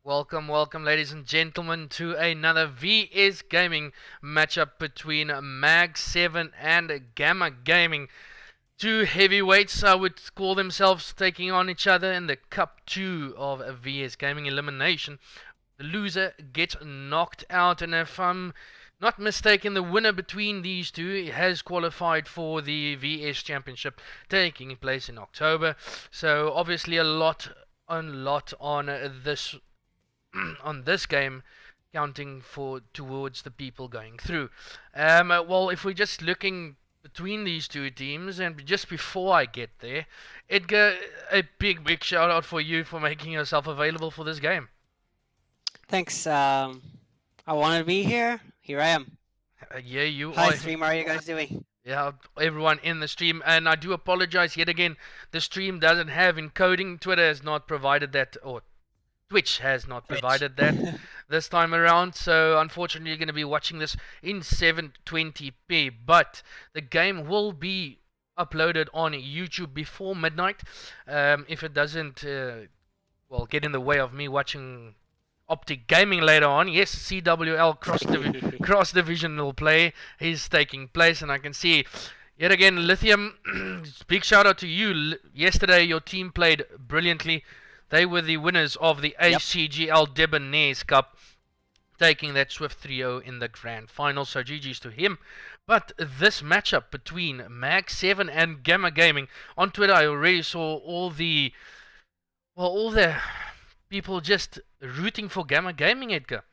Welcome, welcome, ladies and gentlemen, to another VS Gaming matchup between MAG7 and Gamma Gaming. Two heavyweights, I would call themselves, taking on each other in the Cup 2 of a VS Gaming elimination. The loser gets knocked out, and if I'm not mistaken, the winner between these two has qualified for the VS Championship taking place in October. So obviously a lot on this on this game, counting for towards the people going through. Well, if we're just looking between these two teams, and just before I get there, Edgar, a big shout out for you for making yourself available for this game. Thanks. I wanted to be here. Here I am. Yeah, you Hi, are. stream. How are you guys doing? Yeah, everyone in the stream, and I do apologize yet again. The stream doesn't have encoding. Twitter has not provided that, or Twitch has not Twitch. provided that this time around, so unfortunately you're going to be watching this in 720p, but the game will be uploaded on YouTube before midnight. If it doesn't get in the way of me watching Optic Gaming later on. Yes, CWL cross divisional play is taking place, and I can see yet again Lithium. Big shout out to you. Yesterday your team played brilliantly. They were the winners of the ACGL Debonair's Cup, taking that swift 3-0 in the grand final. So GG's to him. But this matchup between MAG7 and Gamma Gaming, on Twitter I already saw all the people just rooting for Gamma Gaming, Edgar.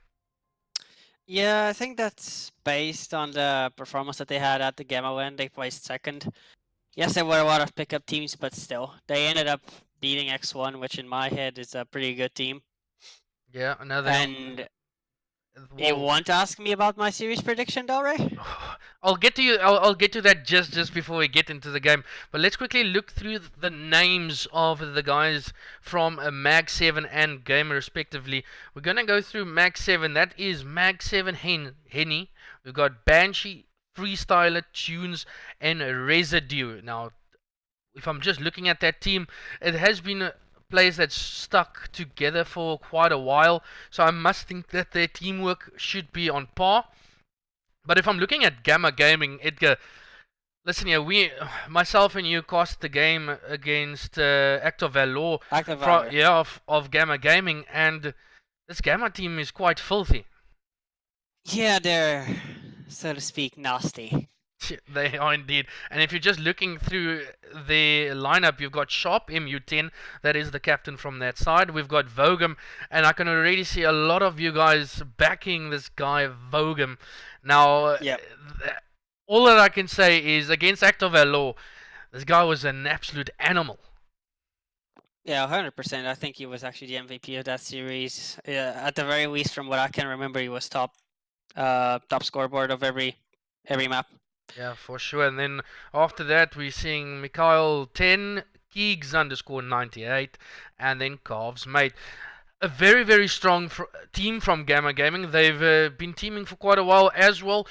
Yeah, I think that's based on the performance that they had at the Gamma when they placed second. Yes, there were a lot of pickup teams, but still, they ended up beating X1, which in my head is a pretty good team. Yeah, another. And you want to ask me about my series prediction, Dalray? I'll get to you. I'll get to that just before we get into the game. But let's quickly look through the names of the guys from MAG7 and Gamer respectively. We're gonna go through MAG7. That is MAG7 Hene. We've got Banshee, Freestyler, Tunes, and Residue. Now, if I'm just looking at that team, it has been players that stuck together for quite a while. So I must think that their teamwork should be on par. But if I'm looking at Gamma Gaming, Edgar, listen here, myself and you cost the game against Actor Valor, of Gamma Gaming, and this Gamma team is quite filthy. Yeah, they're, so to speak, nasty. They are indeed. And if you're just looking through the lineup, you've got Sharp MU10, that is the captain from that side. We've got Voguem, and I can already see a lot of you guys backing this guy Voguem. Now, all that I can say is against Actor Valor, this guy was an absolute animal. Yeah, 100%. I think he was actually the MVP of that series. At the very least, from what I can remember, he was top scoreboard of every map. Yeah, for sure. And then after that, we're seeing Mikhail 10, Keegs _98, and then Carves Mate. A very strong team from Gamma Gaming. They've been teaming for quite a while as well.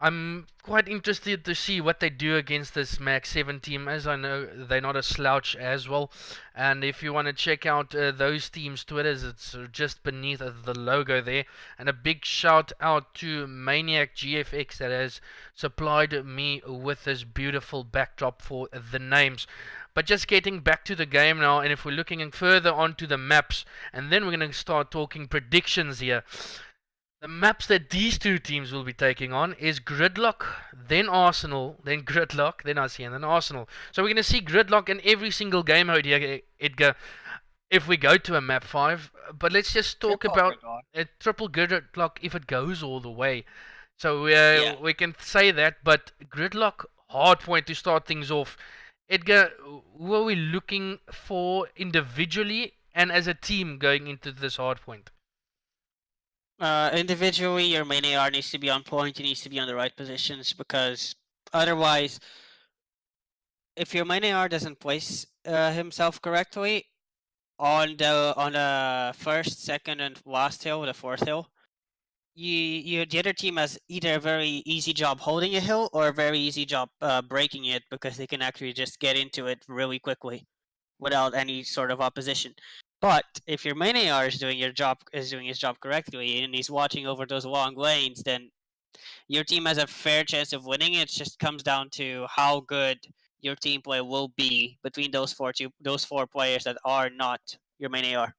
I'm quite interested to see what they do against this MAG7 team, as I know they're not a slouch as well. And if you want to check out those teams' Twitters, it's just beneath the logo there. And a big shout out to Maniac GFX that has supplied me with this beautiful backdrop for the names. But just getting back to the game now, and if we're looking further onto the maps, and then we're going to start talking predictions here. The maps that these two teams will be taking on is Gridlock, then Arsenal, then Gridlock, then IC, then Arsenal. So we're going to see Gridlock in every single game out here, Edgar, if we go to a map 5. But let's just talk about a triple Gridlock if it goes all the way. So we can say that, but Gridlock, hard point to start things off. Edgar, who are we looking for individually and as a team going into this hard point? Individually, your main AR needs to be on point. He needs to be on the right positions, because otherwise, if your main AR doesn't place himself correctly on the first, second, and last hill, the fourth hill, the other team has either a very easy job holding a hill or a very easy job breaking it, because they can actually just get into it really quickly without any sort of opposition. But if your main AR is doing his job correctly and he's watching over those long lanes, then your team has a fair chance of winning. It just comes down to how good your team play will be between those four players that are not your main AR.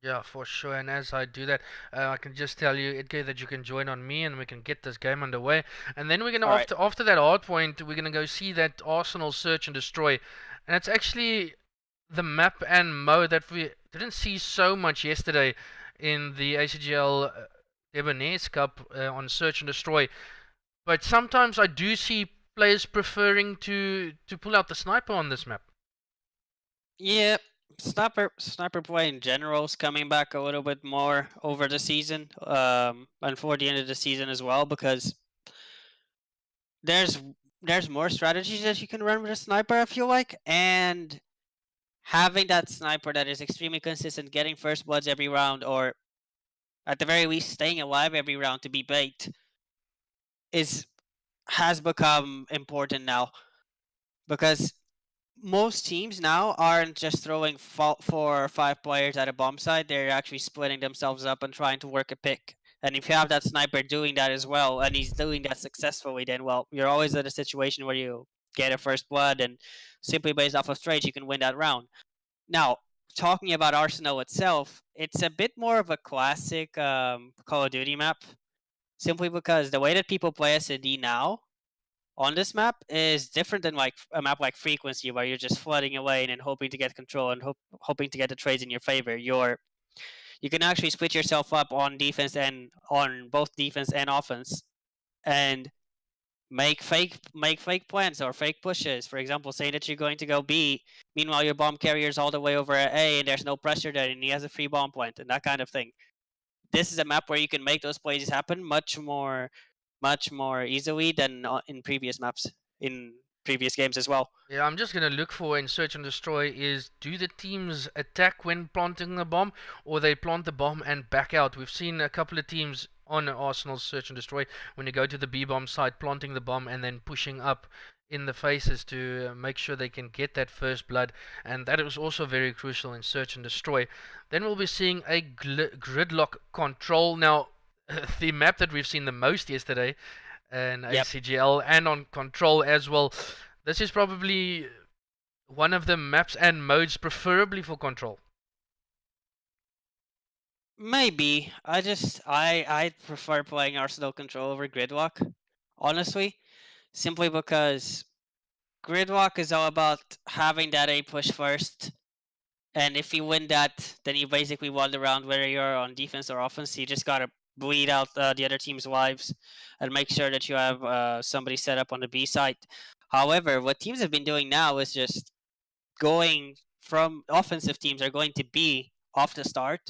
Yeah, for sure. And as I do that, I can just tell you, Edgar, that you can join on me, and we can get this game underway. And then we're gonna All right. after that hard point, we're gonna go see that Arsenal search and destroy, and it's actually the map and mode that we didn't see so much yesterday in the ACGL Debonair's Cup on search and destroy. But sometimes I do see players preferring to pull out the sniper on this map. Yeah, sniper play in general is coming back a little bit more over the season, and for the end of the season as well, because there's there's more strategies that you can run with a sniper, I feel like, and having that sniper that is extremely consistent, getting first bloods every round, or at the very least staying alive every round to be bait, has become important now, because most teams now aren't just throwing 4 or 5 players at a bomb site. They're actually splitting themselves up and trying to work a pick. And if you have that sniper doing that as well, and he's doing that successfully, then, well, you're always at a situation where you get a first blood, and simply based off of trades, you can win that round. Now, talking about Arsenal itself, it's a bit more of a classic Call of Duty map, simply because the way that people play SD now on this map is different than like a map like Frequency, where you're just flooding away and hoping to get control and hoping to get the trades in your favor. You can actually split yourself up on defense and on both defense and offense, and make fake plans or fake pushes. For example, saying that you're going to go B, meanwhile your bomb carrier's all the way over at A and there's no pressure there and he has a free bomb plant and that kind of thing. This is a map where you can make those plays happen much more easily than in previous maps, in previous games as well. Yeah, I'm just gonna look for in search and destroy is do the teams attack when planting the bomb, or they plant the bomb and back out. We've seen a couple of teams on Arsenal's search and destroy when you go to the B bomb site, planting the bomb and then pushing up in the faces to make sure they can get that first blood, and that was also very crucial in search and destroy. Then we'll be seeing a gridlock control. Now, the map that we've seen the most yesterday in Yep. ACGL and on control as well. This is probably one of the maps and modes preferably for control. Maybe. I prefer playing Arsenal control over Gridlock, honestly, simply because Gridlock is all about having that A push first, and if you win that, then you basically won the round, whether you're on defense or offense. You just gotta bleed out the other team's lives and make sure that you have somebody set up on the B side. However, what teams have been doing now is just going from offensive teams are going to B off the start,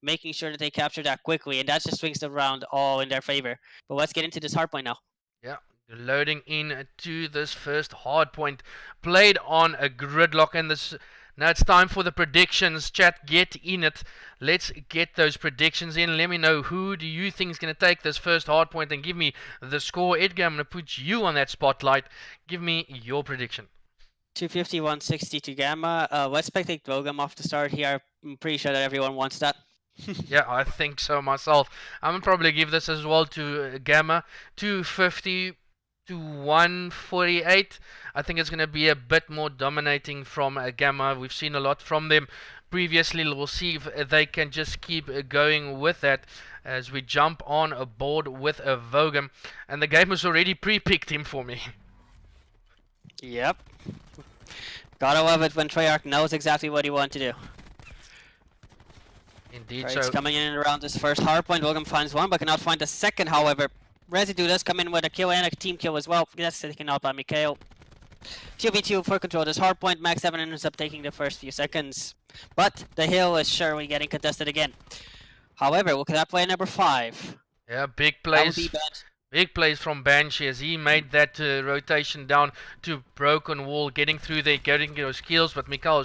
making sure that they capture that quickly, and that just swings the round all in their favor. But let's get into this hard point now. Yeah, loading in to this first hard point played on a gridlock, and this now it's time for the predictions. Chat, get in it. Let's get those predictions in. Let me know who do you think is going to take this first hard point and give me the score. Edgar, I'm going to put you on that spotlight. Give me your prediction. 250, 160 to Gamma. Let's spectate Voguem off the start here. I'm pretty sure that everyone wants that. Yeah, I think so myself. I'm gonna probably give this as well to Gamma, 250 to 148. I think it's gonna be a bit more dominating from Gamma. We've seen a lot from them previously. We'll see if they can just keep going with that as we jump on a board with a Voguem. And the game has already pre-picked him for me. Yep. Gotta love it when Treyarch knows exactly what he wants to do. Indeed, Treyarch's so coming in around this first hard point. Voguem finds one, but cannot find the second, however. Residue does come in with a kill and a team kill as well. That's taken out by Mikhail. 2v2 for control. This hard point, MAG7 ends up taking the first few seconds. But the hill is surely getting contested again. However, look at that play number 5. yeah, big That would plays. be bad. Big plays from Banshee as he made that rotation down to broken wall, getting through there, getting those kills, but Mikhail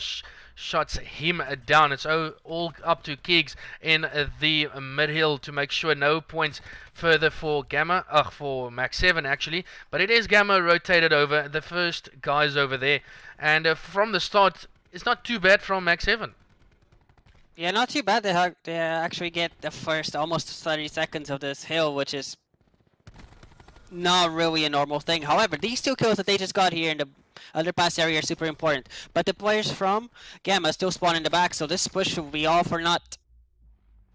shuts him down. It's all up to Kiggs in the mid-hill to make sure no points further for Gamma, for MAG7 actually, but it is Gamma rotated over, the first guys over there, and from the start, it's not too bad from MAG7. Yeah, not too bad. They actually get the first almost 30 seconds of this hill, which is not really a normal thing. However, these 2 kills that they just got here in the underpass area are super important. But the players from Gamma still spawn in the back, so this push will be all for naught.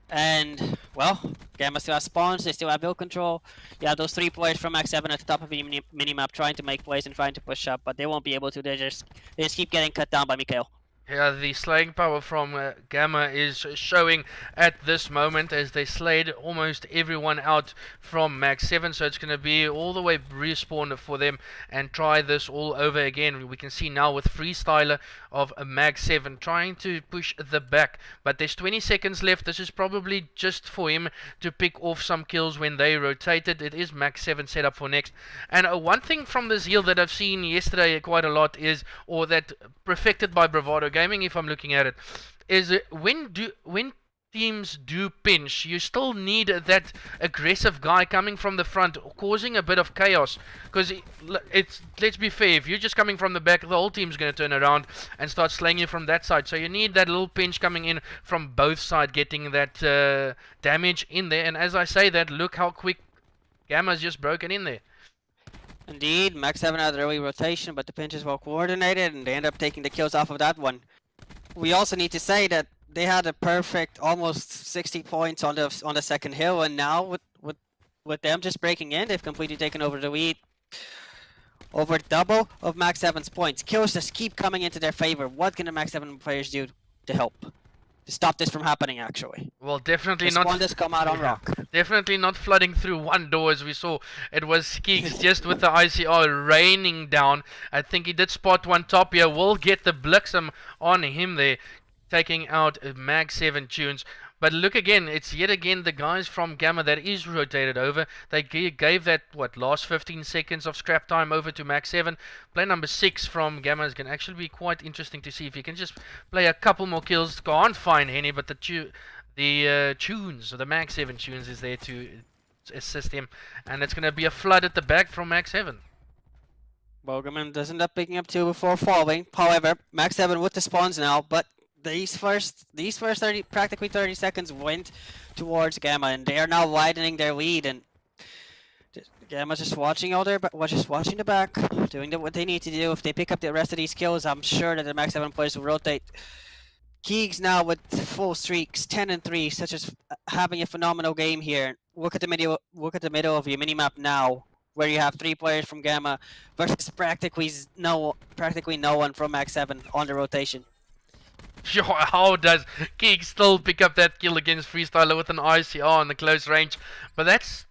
And, well, Gamma still has spawns, they still have build control. You have those 3 players from MAG7 at the top of the minimap trying to make plays and trying to push up, but they won't be able to. They just keep getting cut down by Mikhail. Yeah, the slaying power from Gamma is showing at this moment as they slayed almost everyone out from MAG7, so it's going to be all the way respawn for them and try this all over again. We can see now with Freestyler of MAG7 trying to push the back, but there's 20 seconds left. This is probably just for him to pick off some kills when they rotated. It is MAG7 set up for next. And one thing from this heal that I've seen yesterday quite a lot is, or that perfected by Bravado Gaming, if I'm looking at it, is when teams do pinch, you still need that aggressive guy coming from the front, causing a bit of chaos. Because let's be fair, if you're just coming from the back, the whole team's going to turn around and start slaying you from that side. So you need that little pinch coming in from both sides, getting that damage in there. And as I say that, look how quick Gamma's just broken in there. Indeed, MAG7 had early rotation, but the pinch is well coordinated, and they end up taking the kills off of that one. We also need to say that they had a perfect almost 60 points on the second hill, and now with them just breaking in, they've completely taken over the lead. Over double of MAG7's points. Kills just keep coming into their favor. What can the MAG7 players do to help? To stop this from happening, actually. Well, definitely the not. Spawn just come out on rock. Definitely not flooding through one door as we saw. It was Skeeks just with the ICR raining down. I think he did spot one top here. We'll get the Blixum on him there, taking out MAG7 tunes. But look again, it's yet again the guys from Gamma that is rotated over. They gave that, last 15 seconds of scrap time over to MAG7. Play number 6 from Gamma is going to actually be quite interesting to see if he can just play a couple more kills. Can't find Hene, but the tunes, or the MAG7 tunes is there to assist him. And it's going to be a flood at the back from MAG7. Voguem does end up picking up 2 before falling. However, MAG7 with the spawns now, but these first practically 30 seconds went towards Gamma, and they are now widening their lead. And Gamma's just watching watching the back, doing what they need to do. If they pick up the rest of these kills, I'm sure that the MAG7 players will rotate. Keegs now with full streaks, 10 and 3, such as having a phenomenal game here. Look at the middle of your minimap now, where you have 3 players from Gamma versus practically no one from MAG7 on the rotation. How does Keeg still pick up that kill against Freestyler with an ICR on the close range? But that's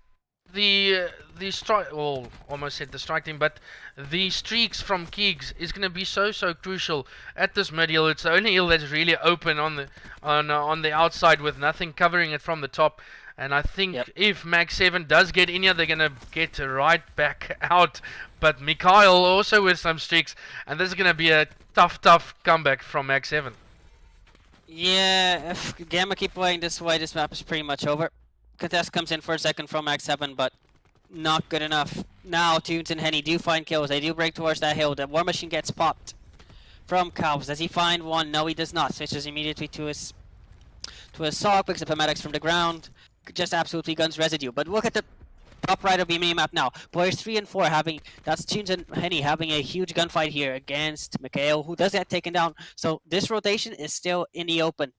the strike. Well, almost said the strike team, but the streaks from Keegs is going to be so crucial at this mid hill. It's the only hill that's really open on the outside with nothing covering it from the top. And I think if MAG7 does get in here, they're going to get right back out. But Mikhail also with some streaks, and this is going to be a tough comeback from MAG7. Yeah, if Gamma keep playing this way, this map is pretty much over. Contest comes in for a second from MAG7, but not good enough. Now, Tunes and Hene do find kills. They do break towards that hill. The War Machine gets popped from Calves. Does he find one? No, he does not. Switches immediately to his assault, picks up a medics from the ground. Just absolutely guns Residue. But look at the top right of the minimap now. Players 3 and 4 that's Tunes and Hene having a huge gunfight here against Mikhail, who does get taken down. So this rotation is still in the open.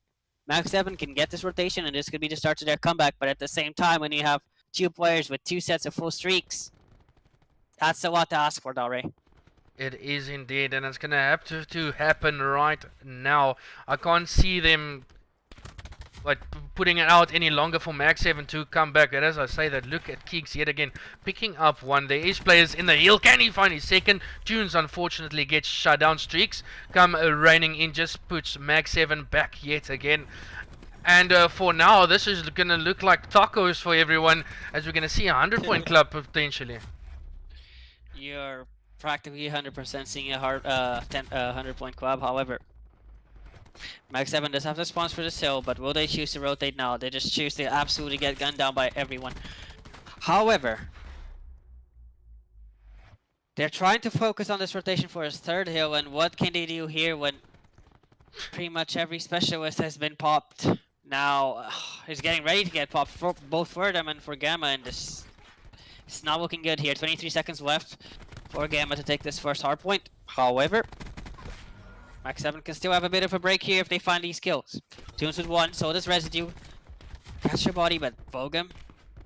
MAG7 can get this rotation, and this could be the start to their comeback. But at the same time, when you have 2 players with 2 sets of full streaks, that's a lot to ask for, Dare. It is indeed, and it's going to have to happen right now. I can't see them putting it out any longer for MAG7 to come back. And as I say that, look at Keeks yet again picking up one. There is players in the hill. Can he find his second? Tunes unfortunately gets shut down. Streaks come raining in, just puts MAG7 back yet again. And for now, this is going to look like tacos for everyone, as we're going to see a 100-point club potentially. You're practically 100% seeing a 100-point club. However, MAG7 does have the spawns for this hill, but will they choose to rotate now? They just choose to absolutely get gunned down by everyone. However, they're trying to focus on this rotation for his third hill, and what can they do here when pretty much every specialist has been popped. Now he's getting ready to get popped for both for them and for Gamma, and this it's not looking good here. 23 seconds left for Gamma to take this first hard point. However, MAG7 can still have a bit of a break here if they find these kills. Tunes with one, so does Residue. Catch your body, but Voguem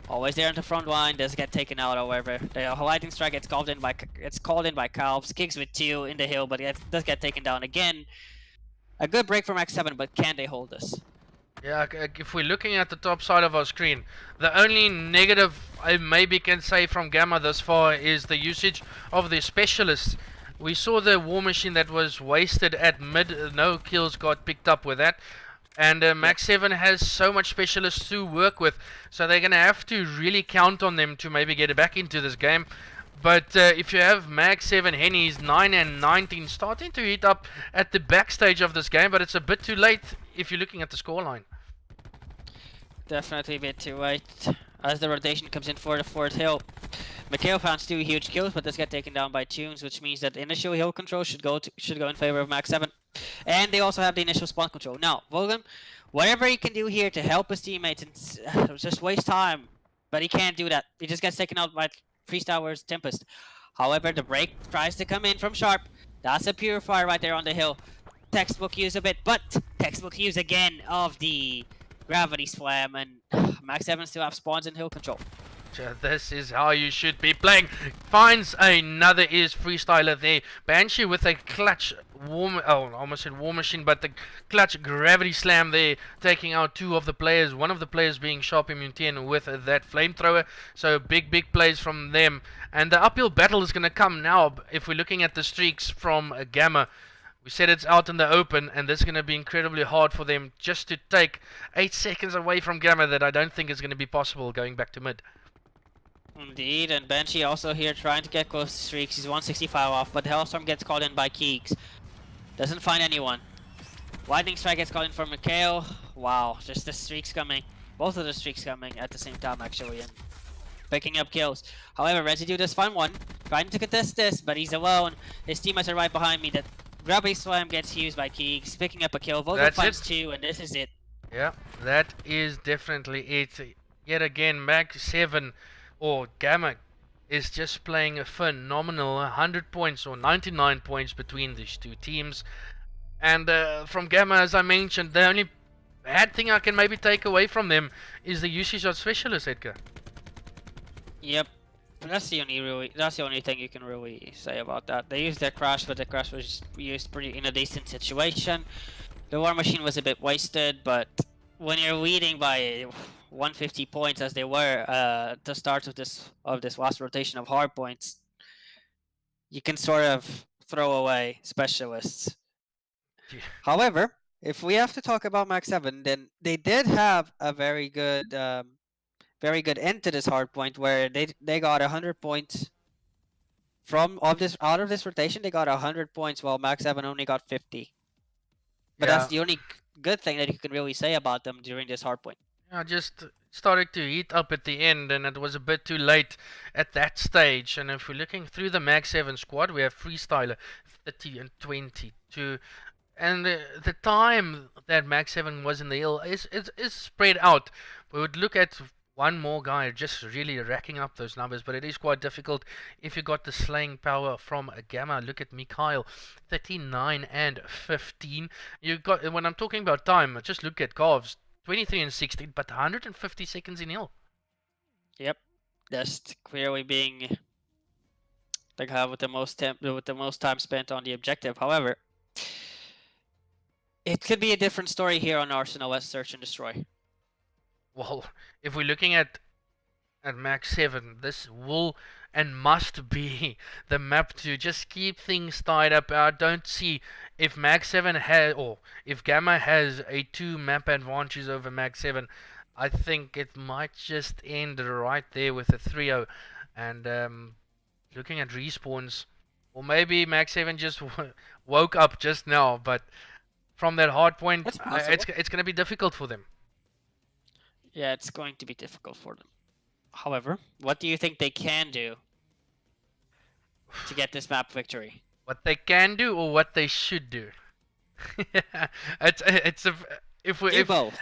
always there on the front line, does get taken out. However, the lightning strike gets called in by Calves. Kicks with two in the hill, but it does get taken down again. A good break for MAG7, but can they hold this? Yeah, if we're looking at the top side of our screen, the only negative I maybe can say from Gamma thus far is the usage of the specialists. We saw the war machine that was wasted at mid, no kills got picked up with that. And MAG7 has so much specialists to work with, so they're going to have to really count on them to maybe get back into this game. But if you have MAG7, Hene's 9 and 19 starting to heat up at the backstage of this game, but it's a bit too late if you're looking at the scoreline. Definitely a bit too late. As the rotation comes in for the fourth hill, Mikhail found 2 huge kills, but this get taken down by Tunes, which means that initial hill control should go in favor of MAG7. And they also have the initial spawn control. Now, Voguem, whatever he can do here to help his teammates and just waste time, but he can't do that. He just gets taken out by Freestyler's Tempest. However, the break tries to come in from Sharp. That's a purifier right there on the hill. Textbook use a bit, but textbook use again of the Gravity Slam, and MAG7 still have spawns and hill control. This is how you should be playing. Finds another is Freestyler there. Banshee with a clutch almost said war machine, but the clutch gravity slam there, taking out 2 of the players. One of the players being Sharp Immunity with that flamethrower. So big plays from them. And the uphill battle is going to come now. If we're looking at the streaks from Gamma, we said it's out in the open, and this is going to be incredibly hard for them just to take 8 seconds away from Gamma that I don't think is going to be possible going back to mid. Indeed, and Banshee also here trying to get close to streaks. He's 165 off, but the Hellstorm gets called in by Keegs. Doesn't find anyone. Lightning Strike gets called in for Mikhail. Wow, just the streaks coming. Both of the streaks coming at the same time, actually, and picking up kills. However, Residue does find one. Trying to contest this, but he's alone. His teammates are right behind me. That Gravity Slam gets used by Keegs, picking up a kill. Voguem finds 2, and this is it. Yeah, that is definitely it. Yet again, MAG7 or Gamma is just playing a phenomenal 100 points or 99 points between these two teams. And from Gamma, as I mentioned, the only bad thing I can maybe take away from them is the usage of specialists, Edgar. Yep, that's the only thing you can really say about that. They used their crash, but the crash was used pretty in a decent situation. The war machine was a bit wasted, but when you're leading by 150 points as they were at the start of this last rotation of hard points, you can sort of throw away specialists. Yeah. However, if we have to talk about MAG7, then they did have a very good end to this hard point where they got 100 points out of this rotation. They got 100 points while MAG7 only got 50. But that's the only good thing that you can really say about them during this hard point. Yeah, just started to heat up at the end, and it was a bit too late at that stage. And if we're looking through the MAG7 squad, we have Freestyler 30 and 22. And the time that MAG7 was in the hill is spread out. We would look at one more guy just really racking up those numbers, but it is quite difficult if you got the slaying power from a Gamma. Look at Mikhail, 39 and 15. You got, when I'm talking about time, just look at Calves, 23 and 16, but 150 seconds in hill. Yep, just clearly being the guy with the most time spent on the objective. However, it could be a different story here on Arsenal at Search and Destroy. Well, if we're looking at MAG7, this will and must be the map to just keep things tied up. I don't see if MAG7 has, or if Gamma has a 2 map advantage over MAG7. I think it might just end right there with a 3-0. And looking at respawns, or maybe MAG7 just woke up just now, but from that hard point, it's going to be difficult for them. Yeah, it's going to be difficult for them. However, what do you think they can do to get this map victory? What they can do or what they should do? It's a if we Do if both.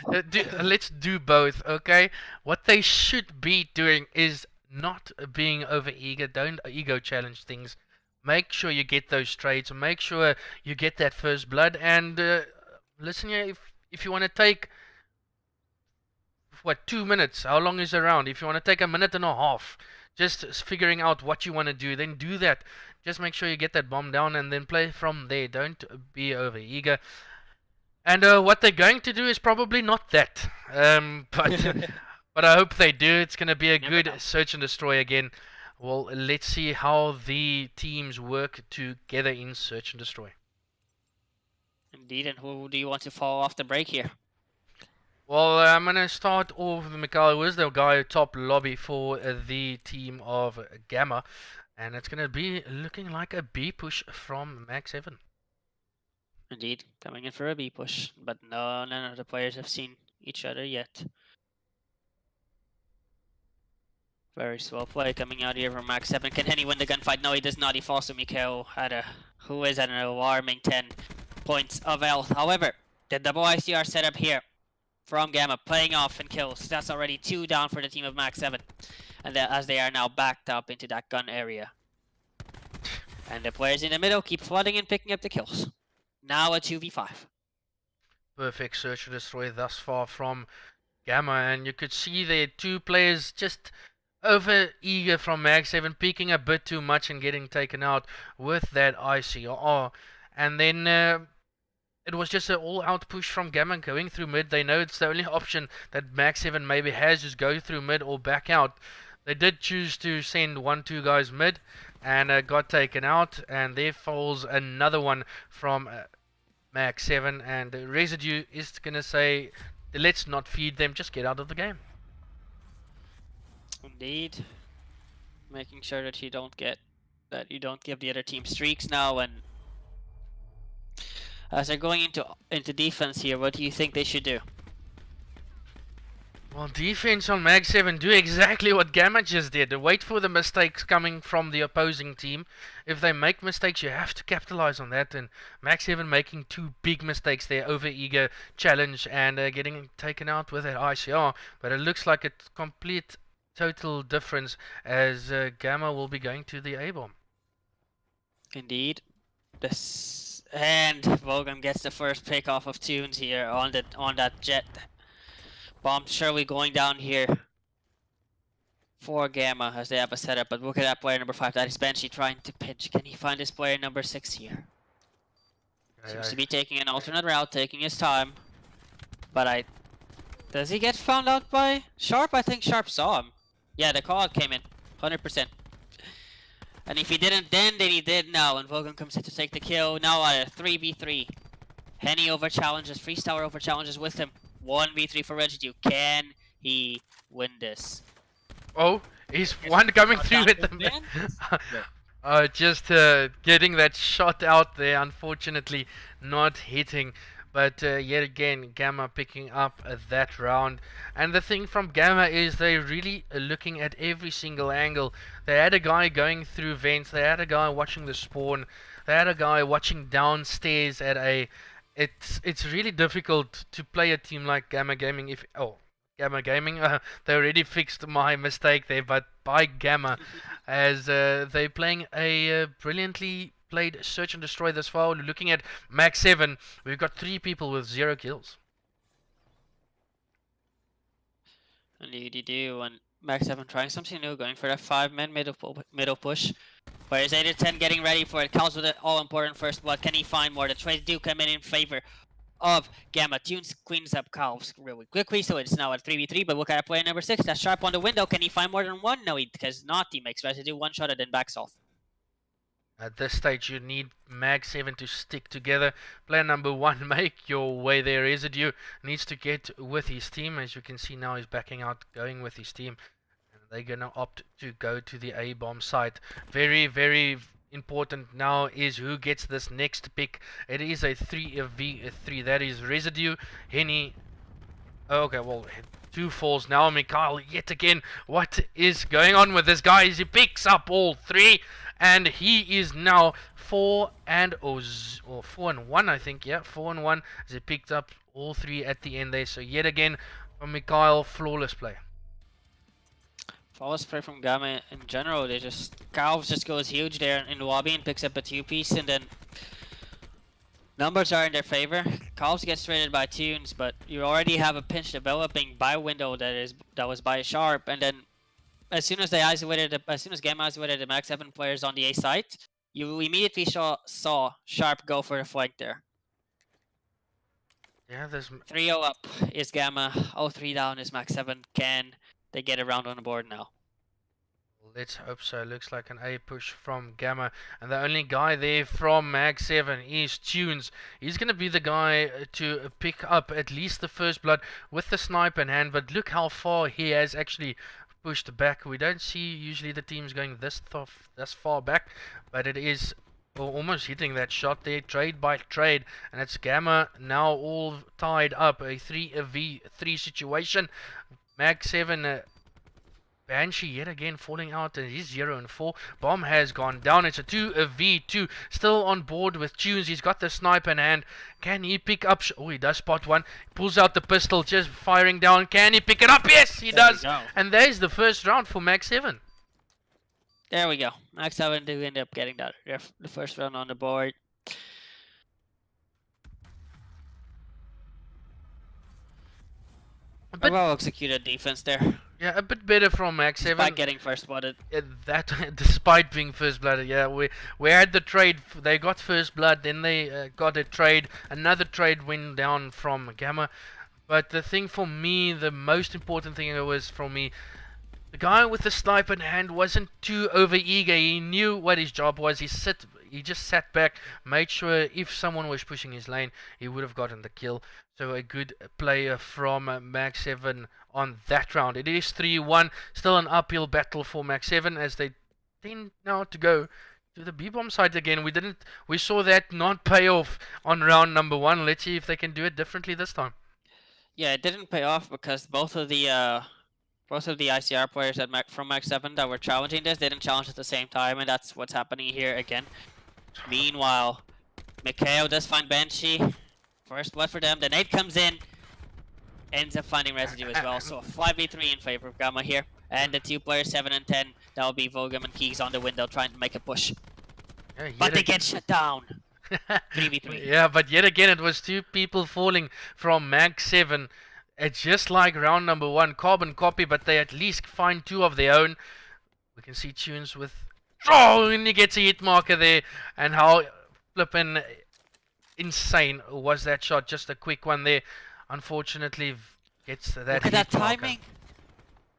let's do both, okay? What they should be doing is not being over eager. Don't ego challenge things. Make sure you get those trades. Make sure you get that first blood. And listen here, if you want to take what 2 minutes, how long is a round? If you want to take a minute and a half, just figuring out what you want to do, then do that. Just make sure you get that bomb down and then play from there. Don't be over eager. And what they're going to do is probably not that. But but I hope they do. It's going to be a Never good know. search and destroy again. Well, let's see how the teams work together in search and destroy. Indeed, and who do you want to follow off the break here? Well, I'm going to start off with Mikhail, who is the guy top lobby for the team of Gamma. And it's going to be looking like a B push from MAG7. Indeed, coming in for a B push, but none of the players have seen each other yet. Very slow play coming out here from MAG7. Can Hene win the gunfight? No, he does not. He falls to Mikhail, who is at an alarming 10 points of health. However, the double ICR setup here from Gamma, playing off and kills. That's already 2 down for the team of MAG7, and as they are now backed up into that gun area. And the players in the middle keep flooding and picking up the kills. Now a 2v5. Perfect search and destroy thus far from Gamma, and you could see there 2 players just over eager from MAG7, peeking a bit too much and getting taken out with that ICR. And then it was just an all-out push from Gamma going through mid. They know it's the only option that MAG7 maybe has is go through mid or back out. They did choose to send 1-2 guys mid and got taken out, and there falls another one from MAG7, and Residue is gonna say, let's not feed them, just get out of the game. Indeed, making sure that you don't give the other team streaks now. And as they're going into defense here, what do you think they should do? Well, defense on MAG7 do exactly what Gamma just did. Wait for the mistakes coming from the opposing team. If they make mistakes, you have to capitalize on that. And MAG7 making 2 big mistakes there, over eager challenge and getting taken out with that ICR. But it looks like a complete total difference as Gamma will be going to the A-bomb. Indeed, and Voguem gets the first pick off of Tunes here on that jet. Bomb surely going down here for Gamma as they have a setup, but look at that player number 5. That is Banshee trying to pinch. Can he find his player number 6 here? Seems to be taking an alternate route, taking his time. But does he get found out by Sharp? I think Sharp saw him. Yeah, the call out came in, 100%. And if he didn't then he did now, and Voguem comes in to take the kill. Now at a 3v3. Hene over challenges, Freestyler over challenges with him. 1v3 for Residue. Can he win this? Oh, he's one coming through with them. Just getting that shot out there, unfortunately not hitting. But yet again, Gamma picking up that round. And the thing from Gamma is they're really looking at every single angle. They had a guy going through vents. They had a guy watching the spawn. They had a guy watching downstairs at a... It's really difficult to play a team like Gamma Gaming if... Oh, Gamma Gaming. They already fixed my mistake there, but by Gamma, as they're playing a brilliantly played search and destroy this far. Looking at MAG7, we've got 3 people with 0 kills. Indeed you do, and MAG7 trying something new, going for that 5-man middle push. Players 8 to 10 getting ready for it. Cows with an all-important first blood. Can he find more? The trades do come in favor of Gamma. Tunes cleans up Cows really quickly, so it's now at 3v3, but look at player number 6. That's Sharp on the window. Can he find more than one? No, he does not. He makes Residue one shot and then backs off. At this stage, you need MAG7 to stick together. Player number 1, make your way there. Residue needs to get with his team. As you can see now, he's backing out, going with his team. And they're going to opt to go to the A-bomb site. Very, very important now is who gets this next pick. It is a 3v3. That is Residue, Hene. Okay, well, 2 falls now. Mikhail, yet again, what is going on with this guy? He picks up all 3. and he is now 4-1, I think. Yeah, 4-1 as he picked up all 3 at the end there. So yet again from Mikhail, flawless play. Flawless play from Gamma in general. They just Calves just goes huge there in the lobby and picks up a 2-piece, and then numbers are in their favor. Calves gets traded by Tunes, but you already have a pinch developing by Window that was by Sharp, and then as soon as Gamma isolated the MAG7 players on the A site, you immediately saw Sharp go for the flank there. Yeah, there's 3-0 up is Gamma. 0-3 down is MAG7. Can they get a round on the board now? Let's hope so. Looks like an A push from Gamma. And the only guy there from MAG7 is Tunes. He's going to be the guy to pick up at least the first blood with the sniper in hand. But look how far he has actually pushed back. We don't see usually the teams going this far back. But it is almost hitting that shot there. Trade by trade. And it's Gamma now all tied up. A 3v3 situation. MAG7... Banshee yet again falling out, and he's 0-4. Bomb has gone down. It's a 2v2. Still on board with Tunes. He's got the sniper in hand. Can he pick up? Oh, he does spot one. Pulls out the pistol, just firing down. Can he pick it up? Yes, he does. And there's the first round for MAG7. There we go. MAG7 do end up getting that. The first round on the board. A well executed defense there. Yeah, a bit better from MAG7. Despite getting first blooded. That despite being first blooded, yeah, we had the trade. They got first blood, then they got a trade. Another trade went down from Gamma. But the thing for me, the most important thing was for me, the guy with the sniper in hand wasn't too over eager. He knew what his job was. He just sat back, made sure if someone was pushing his lane, he would have gotten the kill. So a good player from MAG7 on that round. It is 3-1. Still an uphill battle for MAG7 as they tend now to go to the B-bomb side again. We saw that not pay off on round number 1. Let's see if they can do it differently this time. Yeah, it didn't pay off because both of the ICR players from MAG7 that were challenging this didn't challenge at the same time, and that's what's happening here again. Meanwhile, Mikhail does find Banshee. First blood for them. The nade comes in. Ends up finding Residue as well. So a 5v3 in favor of Gamma here. And the 2 players, 7 and 10. That will be Voguem and Keys on the window trying to make a push. Yeah, but they get shut down. 3v3. Yeah, but yet again it was 2 people falling from MAG7. It's just like round number 1. Carbon copy, but they at least find 2 of their own. We can see Tunes with... Oh, and he gets a hit marker there. And how flippin' insane was that shot. Just a quick one there. Unfortunately, gets that. Look at that timing.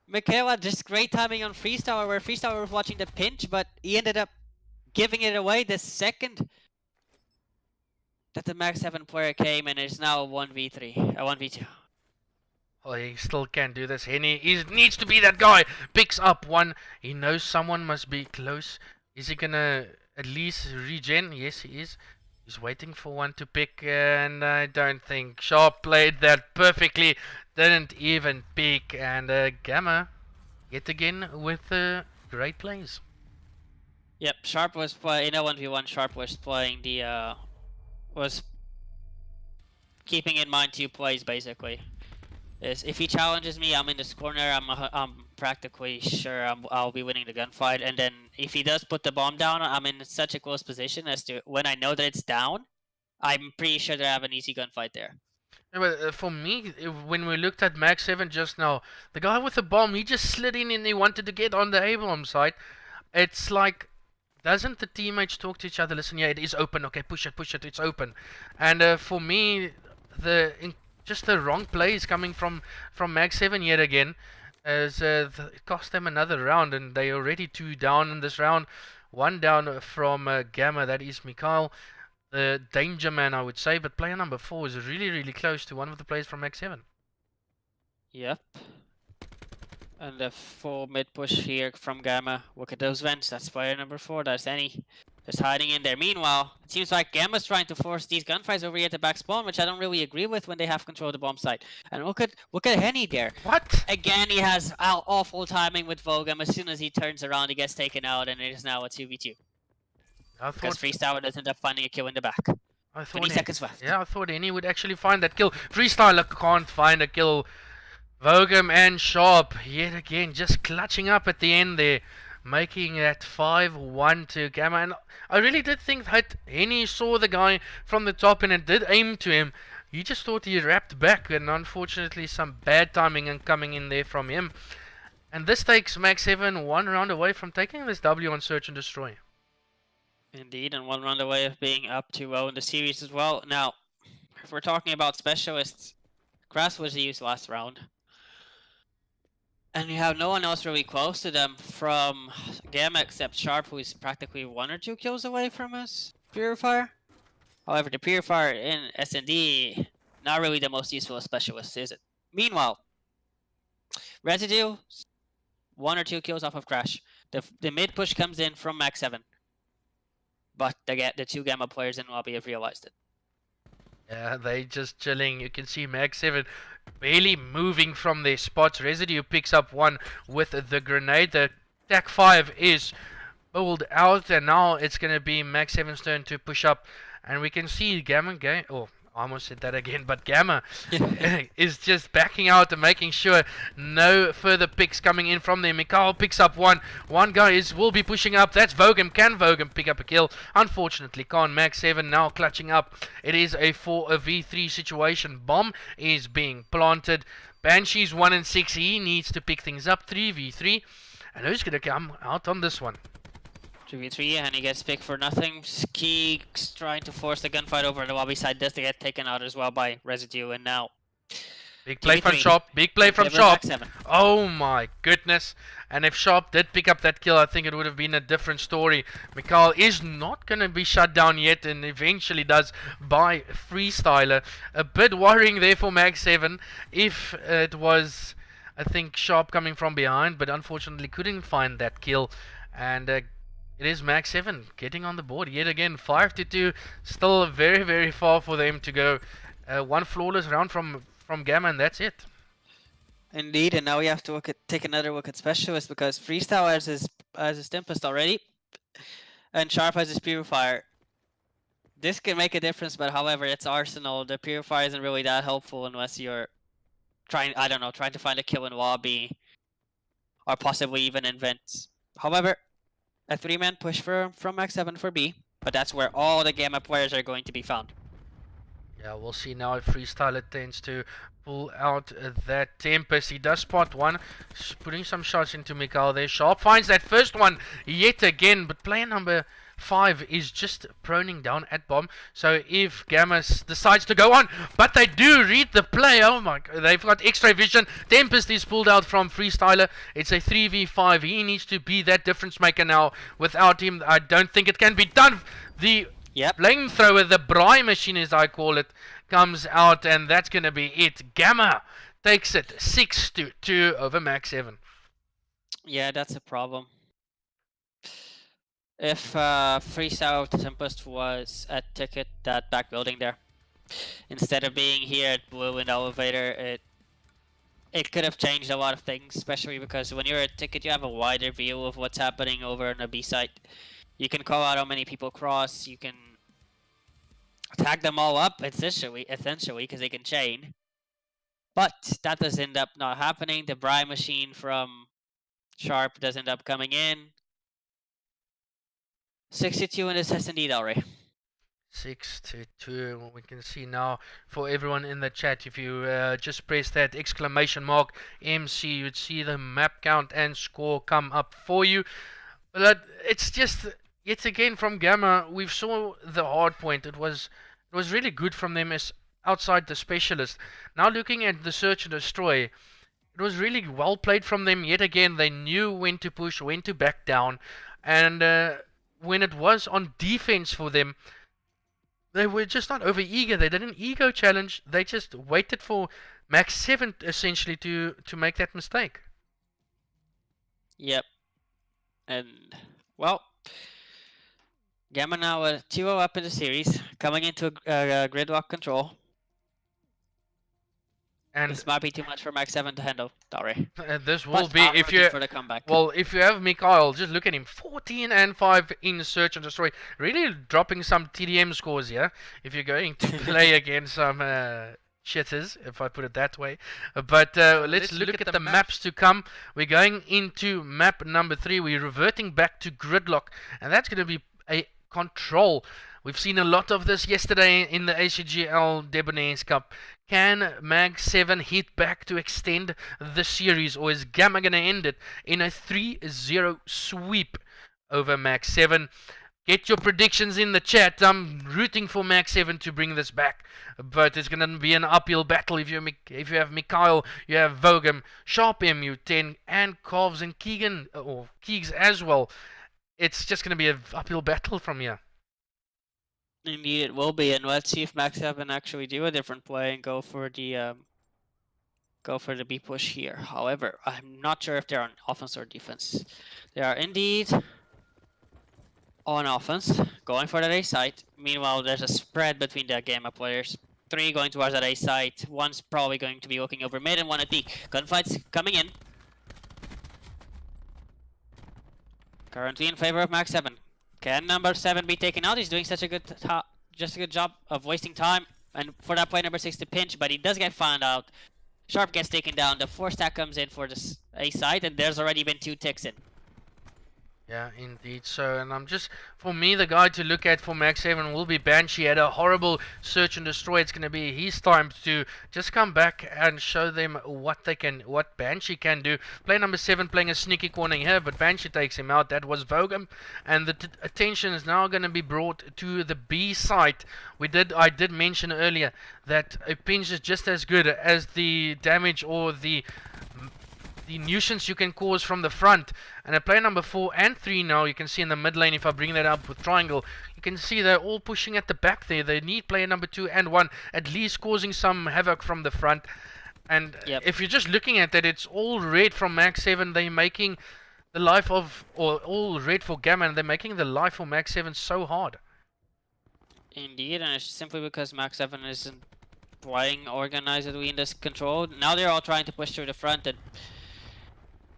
Mikhail had just great timing on Freestyler, where Freestyler was watching the pinch, but he ended up giving it away the second that the MAG7 player came, and it's now a 1v3, a 1v2. Oh, he still can't do this. Hene needs to be that guy. Picks up one. He knows someone must be close. Is he gonna at least regen? Yes, he is. He's waiting for one to pick, and I don't think Sharp played that perfectly. Didn't even pick, and Gamma yet again with great plays. Yep, Sharp was playing in a 1v1. Sharp was playing the was keeping in mind 2 plays basically. If he challenges me, I'm in this corner. I'm practically sure I'll be winning the gunfight. And then if he does put the bomb down, I'm in such a close position as to when I know that it's down, I'm pretty sure that I have an easy gunfight there. Yeah, but for me, when we looked at MAG7 just now, the guy with the bomb, he just slid in and he wanted to get on the A-bomb site. It's like, doesn't the teammates talk to each other? Listen, yeah, it is open. Okay, push it, it's open. And for me, just the wrong plays coming from MAG7 yet again, as it cost them another round, and they already 2 down in this round. 1 down from Gamma, that is Mikhail, the danger man, I would say, but player number 4 is really, really close to one of the players from MAG7. Yep. And the full mid push here from Gamma. Look at those vents. That's player number 4. That's Hene. Just hiding in there. Meanwhile, it seems like Gamma's trying to force these gunfights over here at the back spawn, which I don't really agree with when they have control of the bomb site. And look at Hene there. What? Again, he has awful timing with Voguem. As soon as he turns around, he gets taken out, and it is now a 2v2. I because thought Freestyler doesn't end up finding a kill in the back. I 20 thought seconds left. yeah, I thought Hene would actually find that kill. Freestyler can't find a kill. Voguem and Sharp yet again just clutching up at the end there, making that 5-1 to Gamma. And I really did think that Hene saw the guy from the top and it did aim to him. You just thought he wrapped back, and unfortunately some bad timing and coming in there from him. And this takes MAG7 one round away from taking this W on Search and Destroy. Indeed, and one round away of being up 2-0 in the series as well. Now, if we're talking about specialists, Grass was used last round. And you have no one else really close to them from Gamma except Sharp, who is practically 1 or 2 kills away from his Purifier. However, the Purifier in S&D, not really the most useful specialist, is it? Meanwhile, Residue, 1 or 2 kills off of Crash. The mid push comes in from MAG7. But the 2 Gamma players in lobby have realized it. Yeah, they just chilling. You can see MAG7 barely moving from their spots. Residue picks up one with the grenade. The attack 5 is pulled out, and now it's going to be MAG7's turn to push up. And we can see Gamma oh, I almost said that again, but Gamma is just backing out and making sure no further picks coming in from there. Mikhail picks up one. One guy will be pushing up. That's Voguem. Can Voguem pick up a kill? Unfortunately, can't. MAG7 now clutching up. It is a 4v3 situation. Bomb is being planted. Banshee's 1 and 6. He needs to pick things up. 3v3. And who's going to come out on this one? 2v3, and he gets picked for nothing. Skeek's trying to force the gunfight over the lobby side. Does get taken out as well by Residue, and now... Big play from Sharp. Big play from Sharp. Oh my goodness. And if Sharp did pick up that kill, I think it would have been a different story. Mikhail is not going to be shut down yet, and eventually does by Freestyler. A bit worrying there for MAG7 if it was, I think, Sharp coming from behind, but unfortunately couldn't find that kill. And it is MAG7 getting on the board yet again. 5-2. Still very, very far for them to go. One flawless round from Gamma, and that's it. Indeed, and now we have to take another look at Specialist, because Freestyle has his Tempest already, and Sharp has his Purifier. This can make a difference, but however, it's Arsenal. The Purifier isn't really that helpful unless you're trying to find a kill in lobby, or possibly even in vents. However, a 3-man push from MAG7 for B, but that's where all the Gamma players are going to be found. Yeah, we'll see now if Freestyler tends to pull out that Tempest. He does spot one, putting some shots into Mikhail there. Sharp finds that first one yet again, but player number 5 is just proning down at bomb. So if Gamma decides to go on, but they do read the play. Oh my god, they've got extra vision. Tempest is pulled out from Freestyler. It's a 3v5. He needs to be that difference maker now. Without him, I don't think it can be done. The flamethrower, the Bry machine as I call it, comes out, and that's going to be it. Gamma takes it 6-2 over MAG7. Yeah, that's a problem. If Freestyle Tempest was at Ticket, that back building there, instead of being here at Blue in the elevator, it could have changed a lot of things, especially because when you're at Ticket, you have a wider view of what's happening over on the B site. You can call out how many people cross, you can tag them all up, essentially, because they can chain. But that does end up not happening. The Bry machine from Sharp does end up coming in. 62 in this S&D, Dalry. 6-2. We can see now for everyone in the chat, if you just press that exclamation mark MC, you'd see the map count and score come up for you. But it's just, yet again from Gamma, we've saw the hard point. It was really good from them as outside the specialist. Now looking at the search and destroy, it was really well played from them. Yet again, they knew when to push, when to back down, and when it was on defense for them, they were just not over eager. They didn't ego challenge. They just waited for MAG7 essentially to make that mistake. Yep. And well, Gamma now 2-0 up in the series, coming into gridlock control. And this might be too much for MAG7 to handle. Sorry. this will But be I'm if looking you for the comeback. well, if you have Mikhail, just look at him, 14 and 5 in search and destroy, really dropping some TDM scores here. If you're going to play against some shitters, if I put it that way. But let's look at the maps to come. We're going into map number 3. We're reverting back to gridlock, and that's going to be a control. We've seen a lot of this yesterday in the ACGL Debonair's Cup. Can MAG7 hit back to extend the series, or is Gamma going to end it in a 3-0 sweep over MAG7? Get your predictions in the chat. I'm rooting for MAG7 to bring this back, but it's going to be an uphill battle. If you have Mikhail, you have Voguem, Sharp MU10, and Carves and Keegan or Keegs as well. It's just going to be an uphill battle from here. Indeed, it will be, and let's see if MAG7 actually do a different play and go for the B push here. However, I'm not sure if they're on offense or defense. They are indeed on offense, going for that A site. Meanwhile, there's a spread between the Gamma players. 3 going towards that A site. 1's probably going to be looking over mid, and 1 at D. Gunfights coming in. Currently in favor of MAG7. Can number 7 be taken out? He's doing such a good job of wasting time. And for that play, number 6 to pinch, but he does get found out. Sharp gets taken down. The 4 stack comes in for this A site, and there's already been 2 ticks in. Yeah, indeed. So, and for me, the guy to look at for MAG7 will be Banshee. Had a horrible search and destroy. It's going to be his time to just come back and show them what Banshee can do. Player number 7 playing a sneaky corner here, but Banshee takes him out. That was Voguem, and the attention is now going to be brought to the B site. I did mention earlier that a pinch is just as good as the damage or the nuisance you can cause from the front. And at player number 4 and 3 now, you can see in the mid lane, if I bring that up with triangle, you can see they're all pushing at the back there. They need player number 2 and 1 at least causing some havoc from the front. And if you're just looking at that, it's all red from MAG7. They're making the life of, or all red for Gamma, and they're making the life for MAG7 so hard. Indeed, and it's simply because MAG7 isn't playing organizedly in this control. Now they're all trying to push through the front, and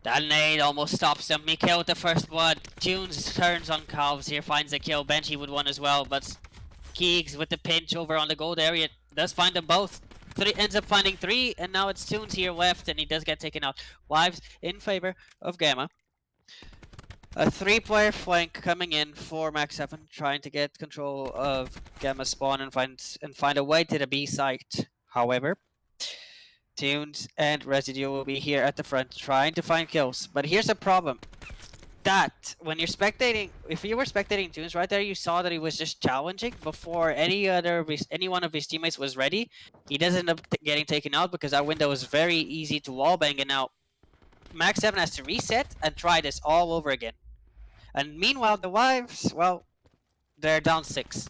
that nade almost stops them. Mikhail with the first blood. Tunes turns on Calves here, finds the kill. Banshee with 1 as well, but Keegs with the pinch over on the gold area does find them both. 3 ends up finding 3, and now it's Tunes here left, and he does get taken out. Wives in favor of Gamma. A 3-player flank coming in for MAG7, trying to get control of Gamma spawn and find a way to the B site. However, Tunes and Residue will be here at the front trying to find kills. But here's a problem. That, when you're spectating, if you were spectating Tunes right there, you saw that he was just challenging before any one of his teammates was ready. He does end up getting taken out because that window is very easy to wallbang, and now MAG7 has to reset and try this all over again. And meanwhile, the Wives, well, they're down 6.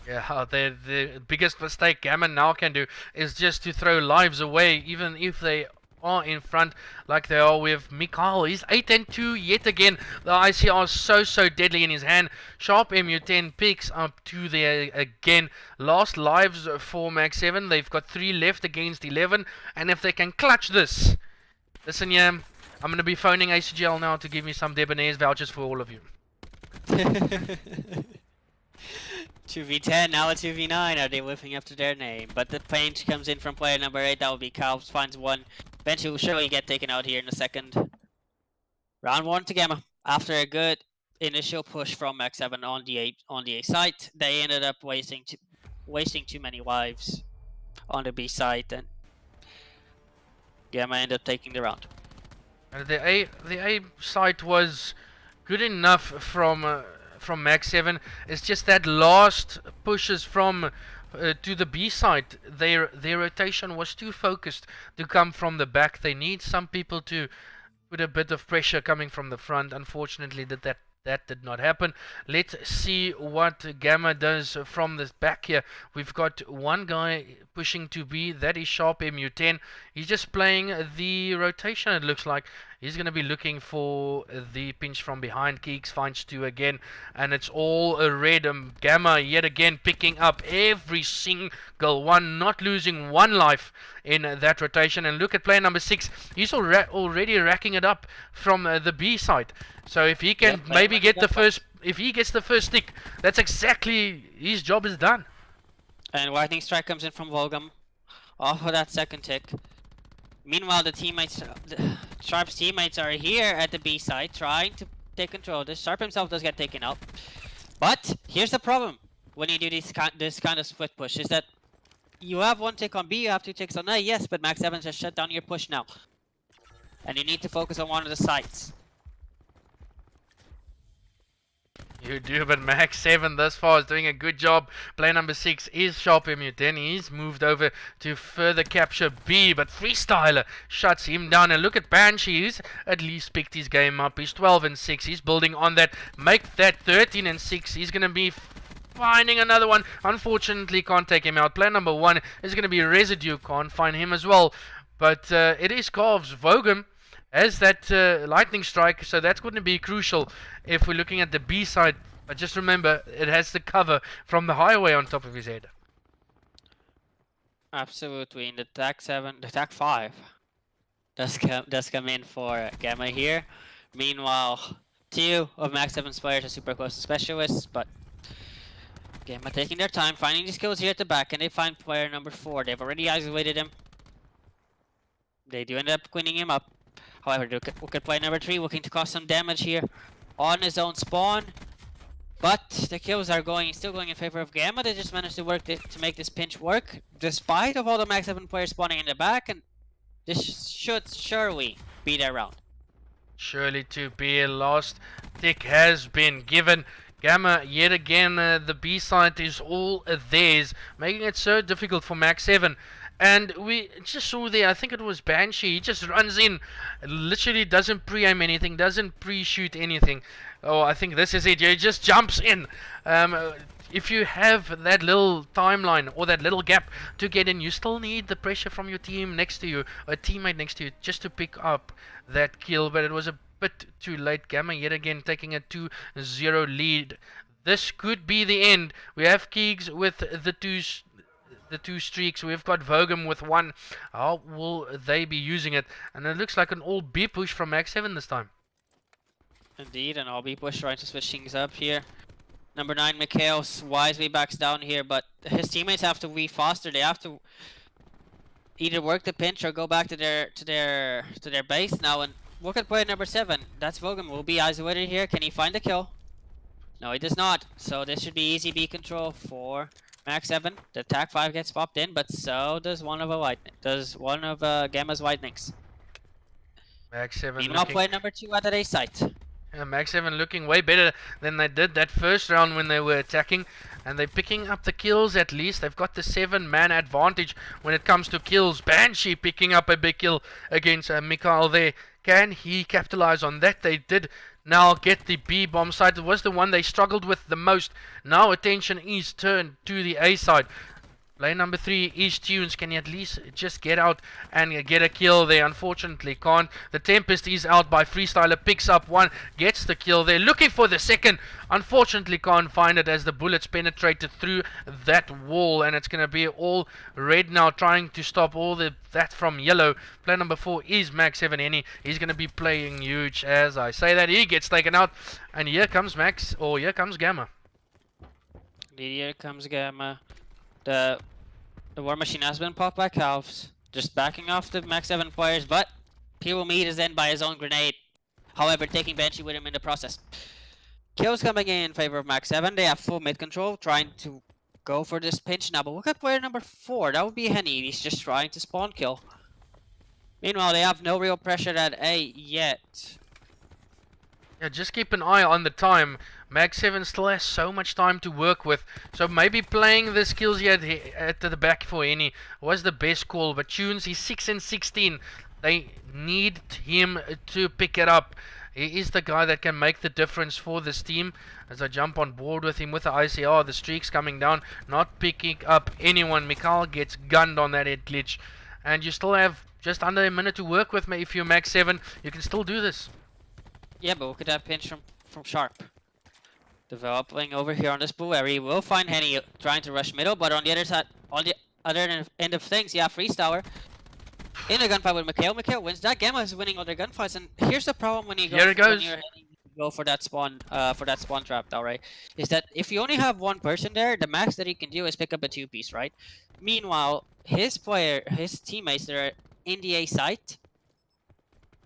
Yeah, the biggest mistake Gamma now can do is just to throw lives away, even if they are in front like they are with Mikhail. He's 8 and 2 yet again. The ICR is so deadly in his hand. Sharp MU10 picks up 2 there again. Last lives for MAG7. They've got 3 left against 11, and if they can clutch this, listen here, I'm going to be phoning ACGL now to give me some Debonair's vouchers for all of you. 2v10, now a 2v9. Are they living up to their name? But the pinch comes in from player number 8. That will be Calves, finds 1. Banshee will surely get taken out here in a second. Round 1 to Gamma. After a good initial push from MAG7 on the A site, they ended up wasting too many lives on the B site, and Gamma ended up taking the round. The A site was good enough from MAG7. It's just that last pushes from to the B side, their rotation was too focused to come from the back. They need some people to put a bit of pressure coming from the front. Unfortunately, that did not happen. Let's see what Gamma does from this back here. We've got one guy pushing to B. That is Sharp MU10. He's just playing the rotation, it looks like. He's going to be looking for the pinch from behind. Keeks finds 2 again, and it's all a red. Gamma yet again picking up every single one, not losing one life in that rotation. And look at player number 6. He's already racking it up from the B side. So if he can maybe get the first, if he gets the first stick, that's exactly his job is done. And lightning strike comes in from Voguem off of that second tick. Meanwhile, the teammates, Sharp's teammates are here at the B side trying to take control of this. Sharp himself does get taken out. But here's the problem when you do this kind of split push is that you have 1 tick on B, you have 2 ticks on A, yes, but MAG7 just shut down your push now. And you need to focus on one of the sides. You do, but MAG7 thus far is doing a good job. Player number 6 is G4MA. He's moved over to further capture B, but Freestyler shuts him down. And look at Banshee, who's at least picked his game up. He's 12 and 6. He's building on that. Make that 13 and 6. He's going to be finding another one. Unfortunately, can't take him out. Player number 1 is going to be Residue. Can't find him as well. But it is Carv's Voguem as that lightning strike, so that's going to be crucial if we're looking at the B side. But just remember, it has the cover from the highway on top of his head. Absolutely, and the TAC 5 does come in for Gamma here. Meanwhile, 2 of MAG7's players are super close to specialists, but Gamma taking their time, finding these kills here at the back, and they find player number 4. They've already isolated him. They do end up cleaning him up. However, look at player number 3 looking to cause some damage here on his own spawn. But the kills are still going in favor of Gamma. They just managed to to make this pinch work, despite of all the MAG7 players spawning in the back, and this should surely be their round. Surely to be a last tick has been given. Gamma, yet again, the B side is all theirs, making it so difficult for MAG7. And we just saw there, I think it was Banshee, he just runs in, literally doesn't pre-aim anything, doesn't pre-shoot anything. Oh, I think this is it, he just jumps in. If you have that little timeline or that little gap to get in, you still need the pressure from your team next to you, a teammate next to you, just to pick up that kill. But it was a bit too late. Gamma yet again taking a 2-0 lead. This could be the end. We have Keegs with the two streaks. We've got Voguem with 1. How will they be using it? And it looks like an all B push from MAG7 this time. Indeed, an all B push trying to switch things up here. Number 9, Mikhail wisely backs down here, but his teammates have to be faster. They have to either work the pinch or go back to their base now. And look at player number 7. That's Voguem. Will be isolated here. Can he find the kill? No, he does not. So this should be easy B control for MAG7. The TAC 5 gets popped in, but so does one of Gamma's lightnings. MAG7 Meanwhile, player number 2 at A site. MAG7 looking way better than they did that first round when they were attacking, and they're picking up the kills at least. They've got the 7-man advantage when it comes to kills. Banshee picking up a big kill against Mikhail there. Can he capitalize on that? They did now get the B bomb side. It was the one they struggled with the most. Now attention is turned to the A side. Lane number 3 is Tunes. Can he at least just get out and get a kill there? Unfortunately can't. The Tempest is out by Freestyler. Picks up 1. Gets the kill there. Looking for the second. Unfortunately can't find it as the bullets penetrated through that wall. And it's going to be all red now, trying to stop all that from yellow. Player number 4 is MAG7 Hene. He's going to be playing huge as I say that. He gets taken out. And here comes here comes Gamma. Here comes Gamma. The War Machine has been popped by Calves, just backing off the MAG7 players, but he will meet his end by his own grenade. However, taking Banshee with him in the process. Kills coming in favor of MAG7. They have full mid control, trying to go for this pinch now. But look at player number 4. That would be Hene. He's just trying to spawn kill. Meanwhile, they have no real pressure at A yet. Yeah, just keep an eye on the time. MAG7 still has so much time to work with, so maybe playing the skills here at the back for Hene was the best call. But Tunes, he's 6 and 16. They need him to pick it up. He is the guy that can make the difference for this team. As I jump on board with him with the ICR, the streaks coming down, not picking up anyone. Mikhail gets gunned on that head glitch. And you still have just under a minute to work with. If you're MAG7, you can still do this. Yeah, but look at that pinch from Sharp. Developing over here on this blue area. We'll find Hene trying to rush middle, but on the other side, on the other end of things, yeah, Freestyler in a gunfight with Mikhail. Mikhail wins that. Gamma is winning all their gunfights, and here's the problem when you go. Here it goes. When you're go for that spawn trap now, right? Is that if you only have one person there, the max that you can do is pick up a 2-piece, right? Meanwhile, his teammates that are in the A site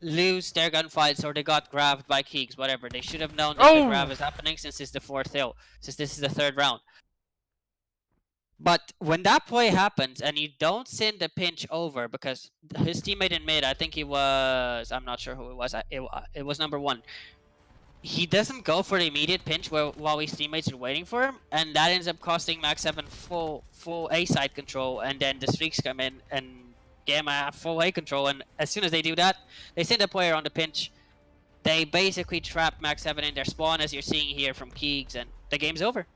lose their gunfights or they got grabbed by Keegs, whatever. They should have known that the grab is happening since it's the 4th hill, since this is the 3rd round. But when that play happens and you don't send the pinch over, because his teammate in mid, I think he was, I'm not sure who it was, it was number 1. He doesn't go for the immediate pinch while his teammates are waiting for him, and that ends up costing MAG7 full A side control, and then the streaks come in and Gamma have full A control, and as soon as they do that, they send a player on the pinch. They basically trap MAG7 in their spawn, as you're seeing here from Keegs, and the game's over.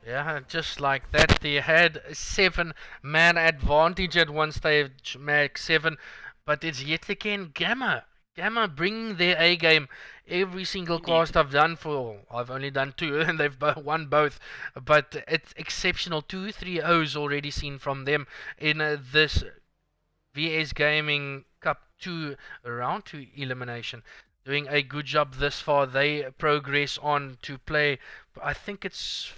Yeah, just like that, they had a 7-man advantage at one stage, MAG7, but it's yet again Gamma bringing their A game. Every single cast I've done I've only done 2 and they've won both, but it's exceptional. 2-3-0s already seen from them in this VS Gaming Cup 2 round 2 elimination. Doing a good job this far. They progress on to play, I think it's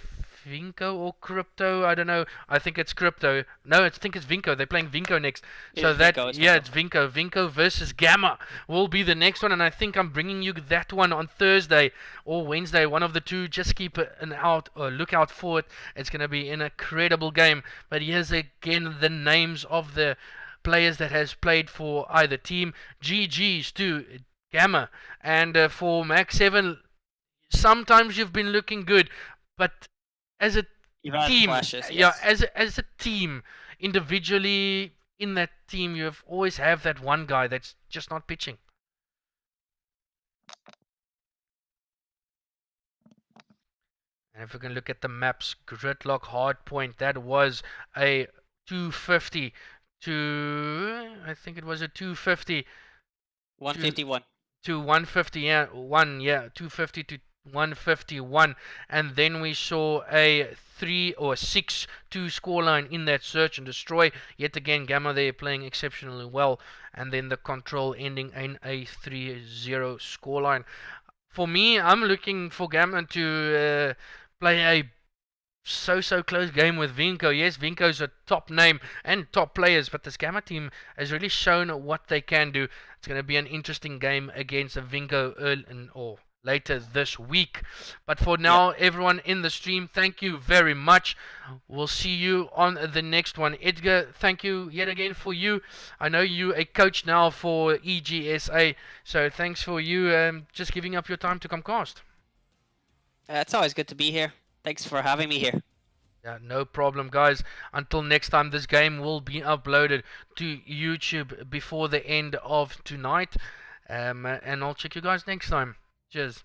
Vinco or Crypto, I don't know. I think it's Crypto. No, I think it's Vinco. They're playing Vinco next. So that, yeah, it's Vinco. Vinco versus Gamma will be the next one, and I think I'm bringing you that one on Thursday or Wednesday, one of the two. Just keep an lookout for it. It's going to be an incredible game. But here's again the names of the players that has played for either team. GG's to Gamma, and for MAG7, sometimes you've been looking good, but as a team, flashes, yeah, as a team, individually in that team, you always have that one guy that's just not pitching. And if we can look at the maps, Gridlock Hardpoint, that was a 250 to, I think it was a 250 151 to 150, yeah, 250 to 151, and then we saw a 3 or 6-2 scoreline in that search and destroy. Yet again, Gamma there playing exceptionally well, and then the control ending in a 3-0 scoreline. For me, I'm looking for Gamma to play a so close game with Vinco. Yes, Vinco's a top name and top players, but this Gamma team has really shown what they can do. It's going to be an interesting game against Vinco or later this week. But for now, everyone in the stream, thank you very much. We'll see you on the next one. Edgar, thank you yet again for you. I know you're a coach now for EGSA, so thanks for you just giving up your time to come cast. It's always good to be here. Thanks for having me here. Yeah, no problem, guys. Until next time, this game will be uploaded to YouTube before the end of tonight. And I'll check you guys next time. Cheers.